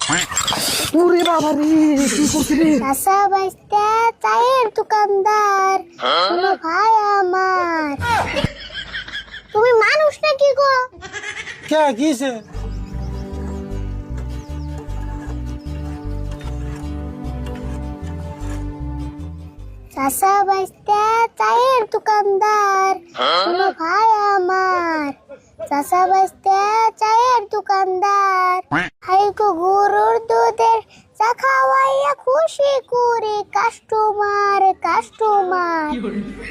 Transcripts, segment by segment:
ওরে বাবা রে, কি করছিস রে? চাচা বাইস্তা চায়ের দোকানদার শোনো ভাই আমার, তুমি মানুষ নাকি গো? কে কিছে? চাচা বাইস্তা চায়ের দোকানদার শোনো ভাই আমার, চাচা বাইস্তা চায়ের দোকানদার, হাই গো গরুর দুধের চা খাওয়াইয়া খুশি করে কাস্টমার কাস্টমার।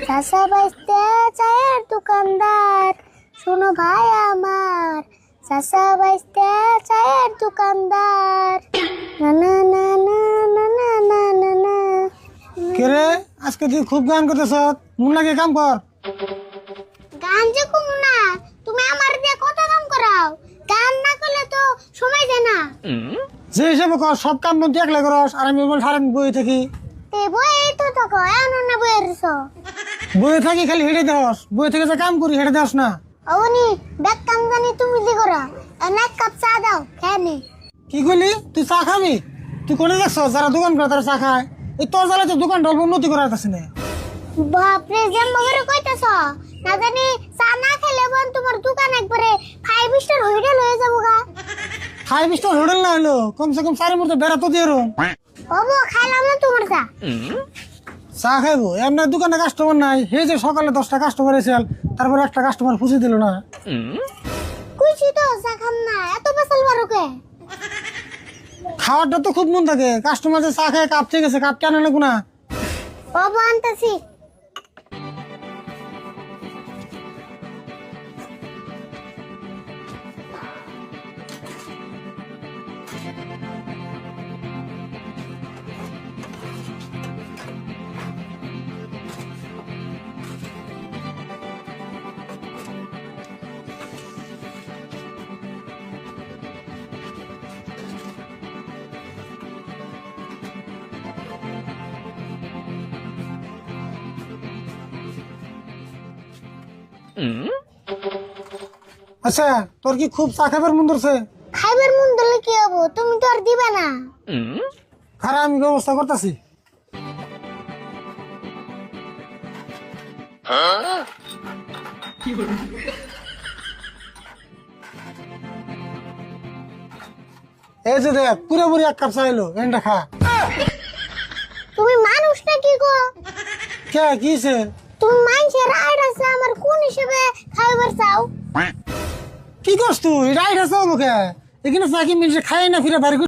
চাচা বাইস্তা চায়ের দোকানদার শোনো ভাই আমার, চাচা বাইস্তা চায়ের দোকানদার। না না না না না না না না না। কে রে, আজকে তুই খুব গান করতেছ, মন লাগে কাম কর। গান যে কম না, তুমি আমার দিয়ে কত কাম করাও, গান না করলে তো সময় যায় না। যে হিসেবে কর, সব কাম বন্ধু একলা করস, আর আমি বল সারাদিন বই থাকি। তে বই তো থাকো এমন না বইয়ের ছো বই থাকি খালি হেঁটে দেওয়াস, বই থেকে যে কাম করি হেঁটে দেওয়াস না। অবনি দেখ কাম জানি তুমি দি করো, এক কাপ চা দাও খেয়ে নে। কি করলি? তুই চা খাবি? তুই কোনে দেখছ যারা দোকান করে তারা চা খায়? এই তোর জ্বালায় তো দোকান অল্প উন্নতি করার কাছে না। বাপরে যেম মগরে কইতাছ, না জানি চা না খেলে বোন তোমার দোকান একবারে 5 স্টার হোটেল হয়ে যাবো গা। 5 স্টার হোটেল না হলো কমসে কম 4 মুহূর্তে বেড়া তো দিয়ে রুম। ওবো খাইলাম না তোমার চা। চা খাইবো এমনি দোকানে কাস্টমার নাই, হে যে সকালে 10টা কাস্টমার এসেল, তারপর একটা কাস্টমার খুশি দিল না। কইছি তো চা খাম না, এত বেসাল বারোকে। খাওয়ারটা তো খুব মন থাকে, কাস্টমার যে চা খায় কাপ ঠিক আছে, কাপ কেন লাগবো না? ওবো আনতাছি। আচ্ছা, তোর কি খুব চা খাবার মন ধরছে? খাইবার মন দিলে কি হবো, তুমি তো আর দিবে না। খারাপ আমি ব্যবস্থা করতেছি। এই যে দেখ, পুরোপুরি 1 কাপ চা এলো, এনটা খা। তুমি মানুষ নাকি গো? কে কিছে? তুমি মানুষের আইড আছে আমার কোন হিসেবে খাইবার চাও? কি করছ তুই? রাইট আছে মুখে এখানে চা কি মিলছে, খাই না ফিরে বাড়ি